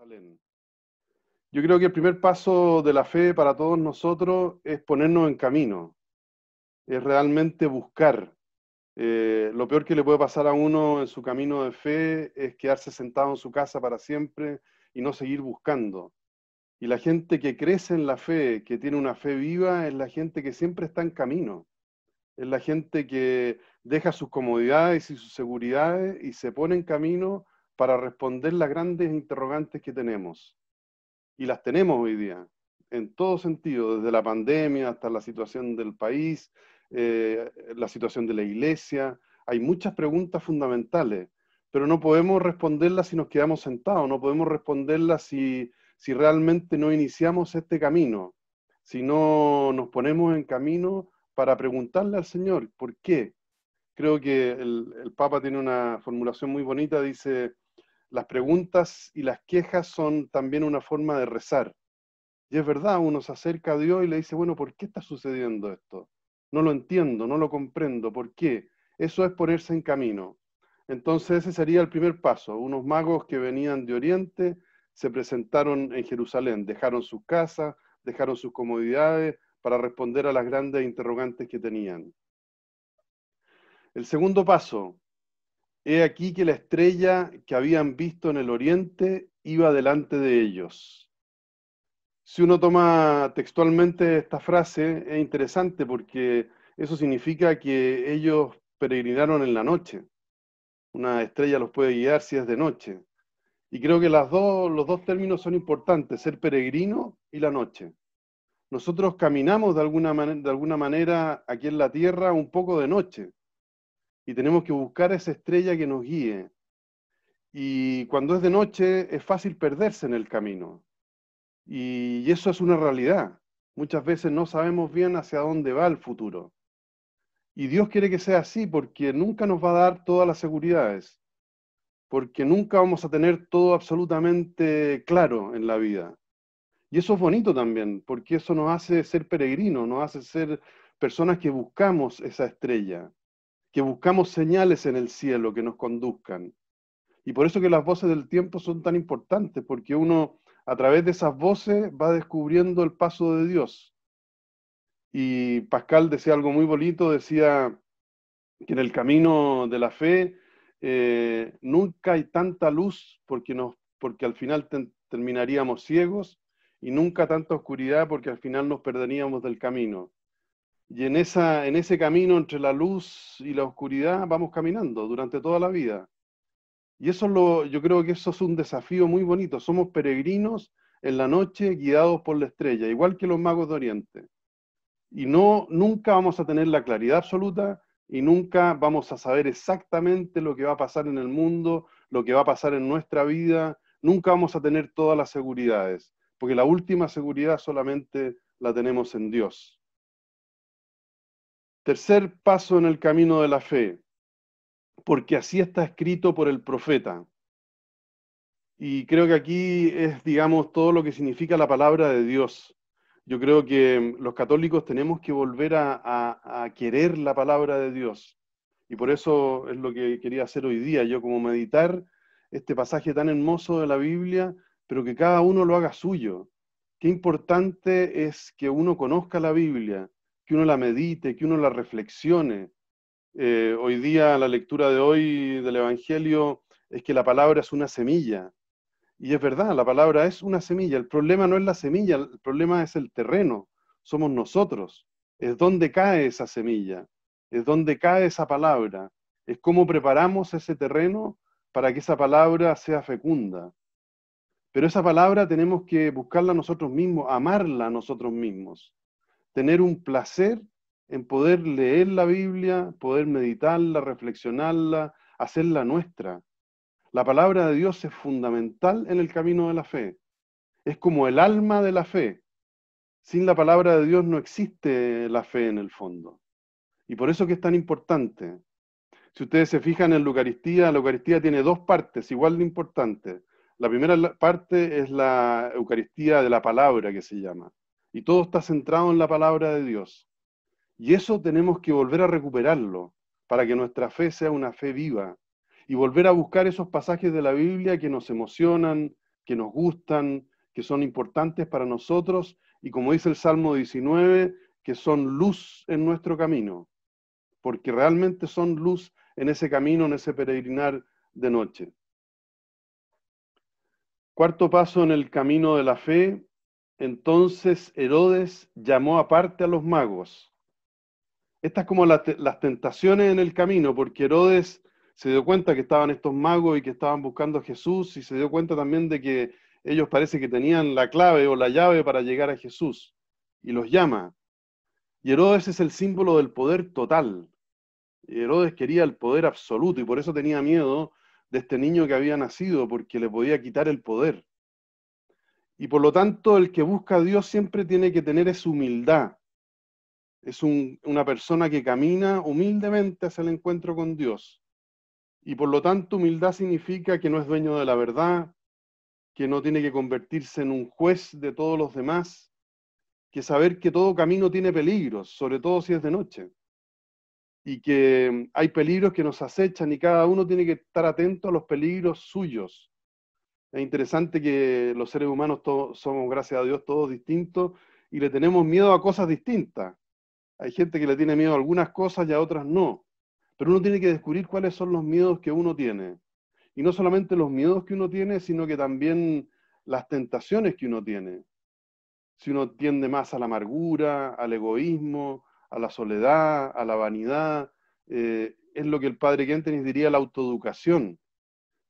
Jerusalén. Yo creo que el primer paso de la fe para todos nosotros es ponernos en camino, es realmente buscar. Lo peor que le puede pasar a uno en su camino de fe es quedarse sentado en su casa para siempre y no seguir buscando. Y la gente que crece en la fe, que tiene una fe viva, es la gente que siempre está en camino. Es la gente que deja sus comodidades y sus seguridades y se pone en camino para responder las grandes interrogantes que tenemos. Y las tenemos hoy día, en todo sentido, desde la pandemia hasta la situación del país, la situación de la iglesia. Hay muchas preguntas fundamentales, pero no podemos responderlas si nos quedamos sentados, no podemos responderlas si realmente no iniciamos este camino, si no nos ponemos en camino para preguntarle al Señor, ¿por qué? Creo que el Papa tiene una formulación muy bonita, dice: las preguntas y las quejas son también una forma de rezar. Y es verdad, uno se acerca a Dios y le dice, bueno, ¿por qué está sucediendo esto? No lo entiendo, no lo comprendo, ¿por qué? Eso es ponerse en camino. Entonces ese sería el primer paso. Unos magos que venían de Oriente se presentaron en Jerusalén, dejaron sus casas, dejaron sus comodidades para responder a las grandes interrogantes que tenían. El segundo paso: he aquí que la estrella que habían visto en el oriente iba delante de ellos. Si uno toma textualmente esta frase, es interesante porque eso significa que ellos peregrinaron en la noche. Una estrella los puede guiar si es de noche. Y creo que los dos términos son importantes, ser peregrino y la noche. Nosotros caminamos de alguna manera aquí en la tierra un poco de noche y tenemos que buscar esa estrella que nos guíe. Y cuando es de noche es fácil perderse en el camino. Y eso es una realidad. Muchas veces no sabemos bien hacia dónde va el futuro. Y Dios quiere que sea así porque nunca nos va a dar todas las seguridades, porque nunca vamos a tener todo absolutamente claro en la vida. Y eso es bonito también, porque eso nos hace ser peregrinos, nos hace ser personas que buscamos esa estrella, que buscamos señales en el cielo que nos conduzcan. Y por eso que las voces del tiempo son tan importantes, porque uno a través de esas voces va descubriendo el paso de Dios. Y Pascal decía algo muy bonito, decía que en el camino de la fe nunca hay tanta luz porque al final terminaríamos ciegos, y nunca tanta oscuridad porque al final nos perderíamos del camino. Y en ese camino entre la luz y la oscuridad vamos caminando durante toda la vida. Y yo creo que eso es un desafío muy bonito. Somos peregrinos en la noche guiados por la estrella, igual que los magos de Oriente. Y nunca vamos a tener la claridad absoluta y nunca vamos a saber exactamente lo que va a pasar en el mundo, lo que va a pasar en nuestra vida. Nunca vamos a tener todas las seguridades, porque la última seguridad solamente la tenemos en Dios. Tercer paso en el camino de la fe: porque así está escrito por el profeta. Y creo que aquí es, digamos, todo lo que significa la palabra de Dios. Yo creo que los católicos tenemos que volver a querer la palabra de Dios. Y por eso es lo que quería hacer hoy día, yo como meditar este pasaje tan hermoso de la Biblia, pero que cada uno lo haga suyo. Qué importante es que uno conozca la Biblia, que uno la medite, que uno la reflexione. Hoy día, la lectura de hoy del Evangelio es que la palabra es una semilla. Y es verdad, la palabra es una semilla. El problema no es la semilla, el problema es el terreno. Somos nosotros. Es donde cae esa semilla. Es donde cae esa palabra. Es cómo preparamos ese terreno para que esa palabra sea fecunda. Pero esa palabra tenemos que buscarla nosotros mismos, amarla a nosotros mismos. Tener un placer en poder leer la Biblia, poder meditarla, reflexionarla, hacerla nuestra. La palabra de Dios es fundamental en el camino de la fe. Es como el alma de la fe. Sin la palabra de Dios no existe la fe en el fondo. Y por eso que es tan importante. Si ustedes se fijan en la Eucaristía tiene dos partes igual de importantes. La primera parte es la Eucaristía de la palabra, que se llama. Y todo está centrado en la palabra de Dios. Y eso tenemos que volver a recuperarlo para que nuestra fe sea una fe viva. Y volver a buscar esos pasajes de la Biblia que nos emocionan, que nos gustan, que son importantes para nosotros, y como dice el Salmo 19, que son luz en nuestro camino, porque realmente son luz en ese camino, en ese peregrinar de noche. Cuarto paso en el camino de la fe, entonces Herodes llamó aparte a los magos. Estas como las tentaciones en el camino, porque Herodes se dio cuenta que estaban estos magos y que estaban buscando a Jesús, y se dio cuenta también de que ellos parece que tenían la clave o la llave para llegar a Jesús, y los llama. Y Herodes es el símbolo del poder total. Herodes quería el poder absoluto, y por eso tenía miedo de este niño que había nacido, porque le podía quitar el poder. Y por lo tanto, el que busca a Dios siempre tiene que tener esa humildad. Es una persona que camina humildemente hacia el encuentro con Dios. Y por lo tanto, humildad significa que no es dueño de la verdad, que no tiene que convertirse en un juez de todos los demás, que saber que todo camino tiene peligros, sobre todo si es de noche. Y que hay peligros que nos acechan y cada uno tiene que estar atento a los peligros suyos. Es interesante que los seres humanos todos somos, gracias a Dios, todos distintos y le tenemos miedo a cosas distintas. Hay gente que le tiene miedo a algunas cosas y a otras no. Pero uno tiene que descubrir cuáles son los miedos que uno tiene. Y no solamente los miedos que uno tiene, sino que también las tentaciones que uno tiene. Si uno tiende más a la amargura, al egoísmo, a la soledad, a la vanidad, es lo que el padre Kentenich diría la autoeducación.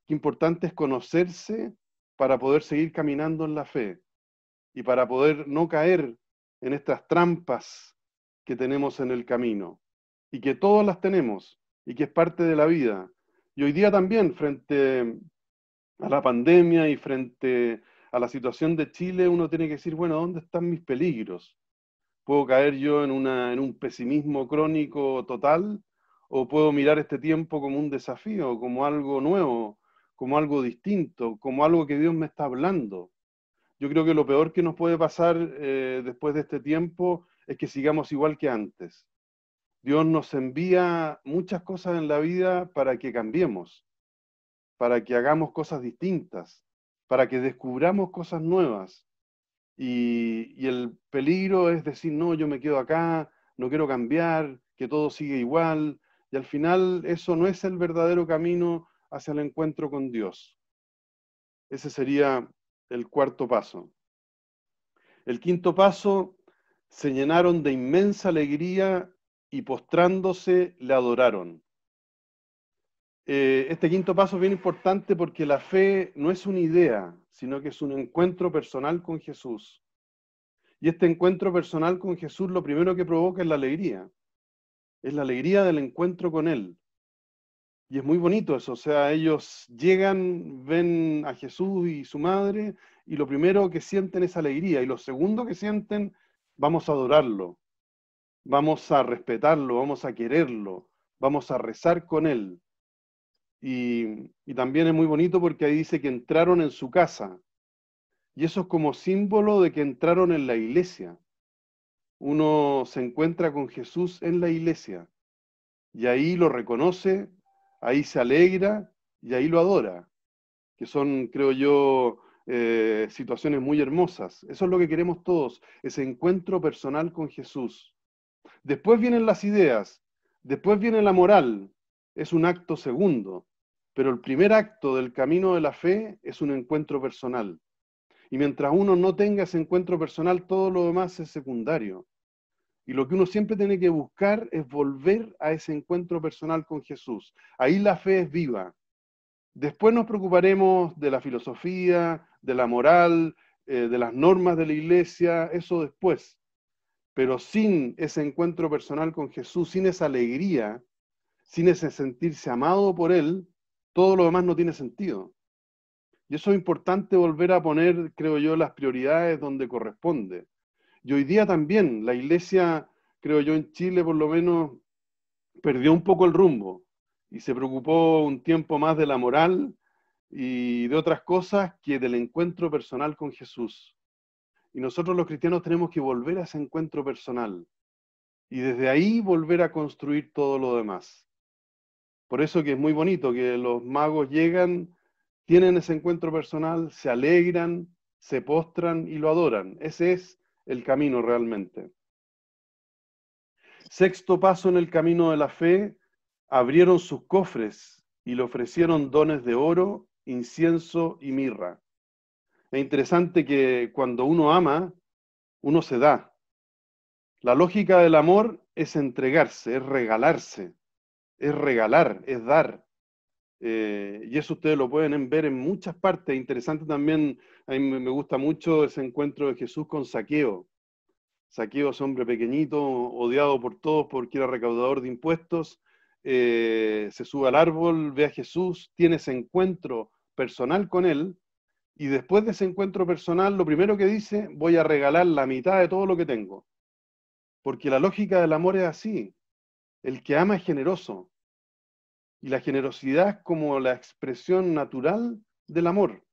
Qué importante es conocerse para poder seguir caminando en la fe y para poder no caer en estas trampas que tenemos en el camino y que todas las tenemos y que es parte de la vida. Y hoy día también, frente a la pandemia y frente a la situación de Chile, uno tiene que decir, bueno, ¿dónde están mis peligros? ¿Puedo caer yo en un pesimismo crónico total? ¿O puedo mirar este tiempo como un desafío, como algo nuevo, como algo distinto, como algo que Dios me está hablando? Yo creo que lo peor que nos puede pasar después de este tiempo es que sigamos igual que antes. Dios nos envía muchas cosas en la vida para que cambiemos, para que hagamos cosas distintas, para que descubramos cosas nuevas. Y el peligro es decir, no, yo me quedo acá, no quiero cambiar, que todo sigue igual. Y al final eso no es el verdadero camino hacia el encuentro con Dios. Ese sería el cuarto paso. El quinto paso, se llenaron de inmensa alegría y postrándose le adoraron. Este quinto paso es bien importante porque la fe no es una idea, sino que es un encuentro personal con Jesús. Y este encuentro personal con Jesús lo primero que provoca es la alegría del encuentro con Él. Y es muy bonito eso, o sea, ellos llegan, ven a Jesús y su madre, y lo primero que sienten es alegría, y lo segundo que sienten, vamos a adorarlo, vamos a respetarlo, vamos a quererlo, vamos a rezar con Él. Y también es muy bonito porque ahí dice que entraron en su casa, y eso es como símbolo de que entraron en la iglesia. Uno se encuentra con Jesús en la iglesia, y ahí lo reconoce, ahí se alegra, y ahí lo adora. Que son, creo yo, situaciones muy hermosas. Eso es lo que queremos todos, ese encuentro personal con Jesús. Después vienen las ideas, después viene la moral, es un acto segundo, pero el primer acto del camino de la fe es un encuentro personal. Y mientras uno no tenga ese encuentro personal, todo lo demás es secundario. Y lo que uno siempre tiene que buscar es volver a ese encuentro personal con Jesús. Ahí la fe es viva. Después nos preocuparemos de la filosofía, de la moral, de las normas de la iglesia, eso después. Pero sin ese encuentro personal con Jesús, sin esa alegría, sin ese sentirse amado por Él, todo lo demás no tiene sentido. Y eso es importante volver a poner, creo yo, las prioridades donde corresponde. Y hoy día también la iglesia, creo yo, en Chile por lo menos, perdió un poco el rumbo y se preocupó un tiempo más de la moral y de otras cosas que del encuentro personal con Jesús. Y nosotros los cristianos tenemos que volver a ese encuentro personal y desde ahí volver a construir todo lo demás. Por eso que es muy bonito que los magos llegan, tienen ese encuentro personal, se alegran, se postran y lo adoran. Ese es el camino realmente. Sexto paso en el camino de la fe, abrieron sus cofres y le ofrecieron dones de oro, incienso y mirra. Es interesante que cuando uno ama, uno se da. La lógica del amor es entregarse, es regalarse, es regalar, es dar. Y eso ustedes lo pueden ver en muchas partes. Interesante también, a mí me gusta mucho ese encuentro de Jesús con Zaqueo. Zaqueo es hombre pequeñito, odiado por todos porque era recaudador de impuestos. Se sube al árbol, ve a Jesús, tiene ese encuentro personal con él, y después de ese encuentro personal, lo primero que dice, voy a regalar la mitad de todo lo que tengo. Porque la lógica del amor es así. El que ama es generoso. Y la generosidad es como la expresión natural del amor.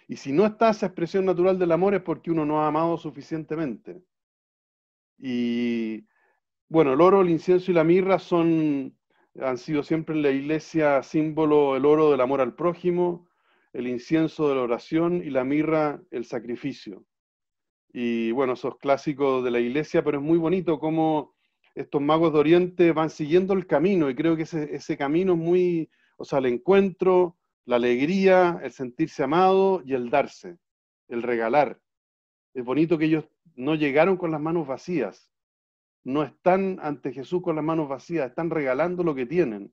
Y si no está esa expresión natural del amor es porque uno no ha amado suficientemente. Y bueno, el oro, el incienso y la mirra han sido siempre en la iglesia símbolo, el oro del amor al prójimo, el incienso de la oración y la mirra el sacrificio. Y bueno, esos clásicos de la iglesia, pero es muy bonito cómo estos magos de Oriente van siguiendo el camino, y creo que ese camino es muy, o sea, el encuentro, la alegría, el sentirse amado y el darse, el regalar. Es bonito que ellos no llegaron con las manos vacías, no están ante Jesús con las manos vacías, están regalando lo que tienen,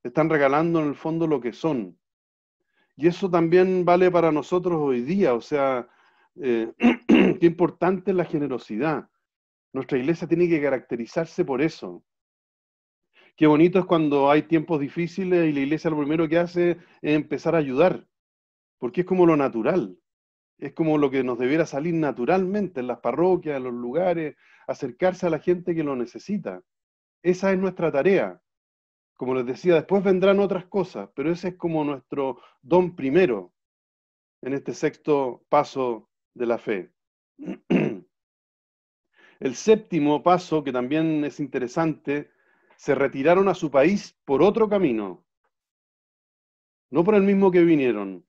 están regalando en el fondo lo que son. Y eso también vale para nosotros hoy día, o sea, qué importante es la generosidad. Nuestra iglesia tiene que caracterizarse por eso. Qué bonito es cuando hay tiempos difíciles y la iglesia lo primero que hace es empezar a ayudar, porque es como lo natural, es como lo que nos debiera salir naturalmente en las parroquias, en los lugares, acercarse a la gente que lo necesita. Esa es nuestra tarea. Como les decía, después vendrán otras cosas, pero ese es como nuestro don primero en este sexto paso de la fe. El séptimo paso, que también es interesante, se retiraron a su país por otro camino, no por el mismo que vinieron,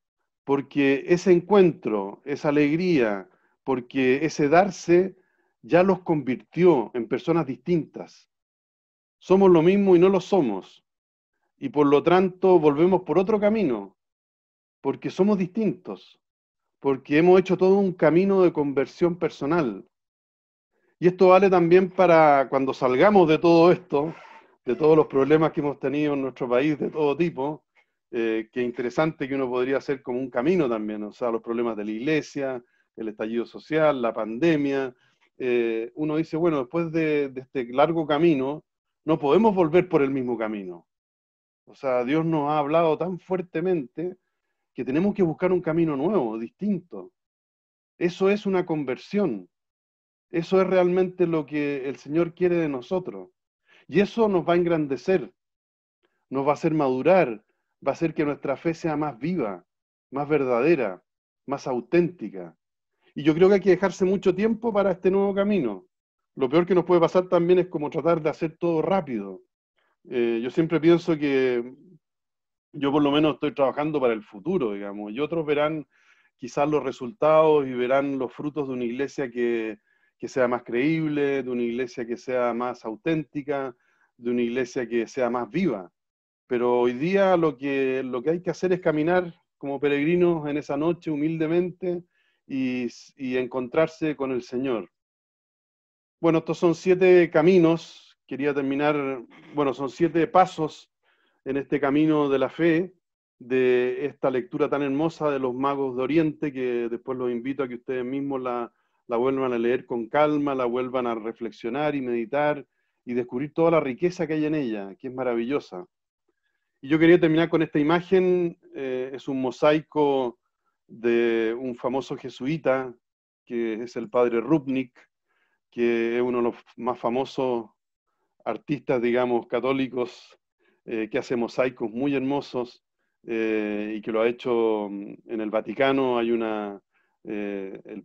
porque ese encuentro, esa alegría, porque ese darse ya los convirtió en personas distintas. Somos lo mismo y no lo somos, y por lo tanto volvemos por otro camino, porque somos distintos, porque hemos hecho todo un camino de conversión personal. Y esto vale también para cuando salgamos de todo esto, de todos los problemas que hemos tenido en nuestro país de todo tipo, que interesante que uno podría hacer como un camino también, o sea, los problemas de la iglesia, el estallido social, la pandemia. Uno dice, bueno, después de este largo camino, no podemos volver por el mismo camino. O sea, Dios nos ha hablado tan fuertemente que tenemos que buscar un camino nuevo, distinto. Eso es una conversión. Eso es realmente lo que el Señor quiere de nosotros. Y eso nos va a engrandecer, nos va a hacer madurar, va a hacer que nuestra fe sea más viva, más verdadera, más auténtica. Y yo creo que hay que dejarse mucho tiempo para este nuevo camino. Lo peor que nos puede pasar también es como tratar de hacer todo rápido. Yo siempre pienso que yo por lo menos estoy trabajando para el futuro, digamos, y otros verán quizás los resultados y verán los frutos de una iglesia que sea más creíble, de una iglesia que sea más auténtica, de una iglesia que sea más viva. Pero hoy día lo que hay que hacer es caminar como peregrinos en esa noche humildemente y encontrarse con el Señor. Bueno, estos son 7 caminos, quería terminar, bueno, son 7 pasos en este camino de la fe, de esta lectura tan hermosa de los magos de Oriente, que después los invito a que ustedes mismos la vuelvan a leer con calma, la vuelvan a reflexionar y meditar y descubrir toda la riqueza que hay en ella, que es maravillosa. Y yo quería terminar con esta imagen, es un mosaico de un famoso jesuita, que es el padre Rupnik, que es uno de los más famosos artistas, digamos, católicos, que hace mosaicos muy hermosos, y que lo ha hecho en el Vaticano. El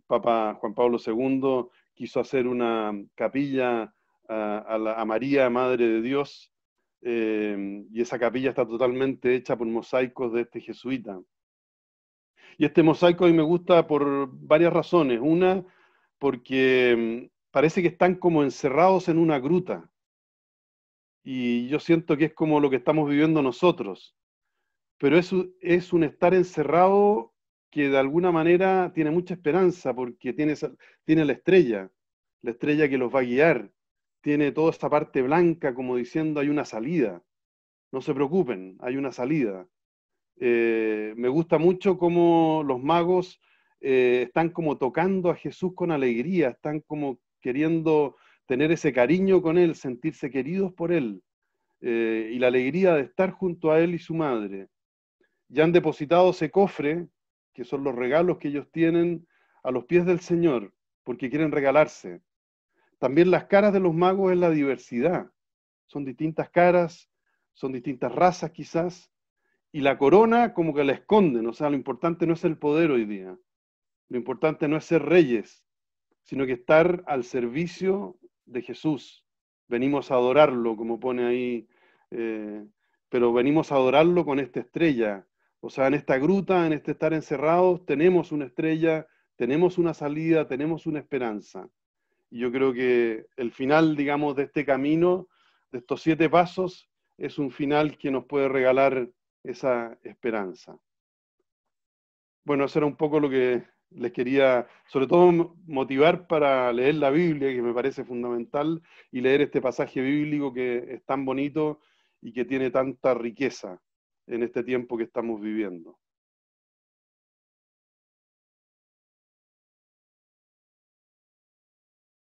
Papa Juan Pablo II quiso hacer una capilla a María, Madre de Dios, y esa capilla está totalmente hecha por mosaicos de este jesuita. Y este mosaico a mí me gusta por varias razones. Una, porque parece que están como encerrados en una gruta. Y yo siento que es como lo que estamos viviendo nosotros. Pero eso es un estar encerrado que de alguna manera tiene mucha esperanza, porque tiene la estrella que los va a guiar. Tiene toda esta parte blanca como diciendo hay una salida. No se preocupen, hay una salida. Me gusta mucho cómo los magos están como tocando a Jesús con alegría, están como queriendo tener ese cariño con él, sentirse queridos por él, y la alegría de estar junto a él y su madre. Ya han depositado ese cofre, que son los regalos que ellos tienen, a los pies del Señor, porque quieren regalarse. También las caras de los magos es la diversidad. Son distintas caras, son distintas razas quizás, y la corona como que la esconden. O sea, lo importante no es el poder hoy día, lo importante no es ser reyes, sino que estar al servicio de Jesús. Venimos a adorarlo, como pone ahí, eh, pero venimos a adorarlo con esta estrella. O sea, en esta gruta, en este estar encerrados, tenemos una estrella, tenemos una salida, tenemos una esperanza. Y yo creo que el final, digamos, de este camino, de estos 7 pasos, es un final que nos puede regalar esa esperanza. Bueno, eso era un poco lo que les quería, sobre todo, motivar para leer la Biblia, que me parece fundamental, y leer este pasaje bíblico que es tan bonito y que tiene tanta riqueza en este tiempo que estamos viviendo.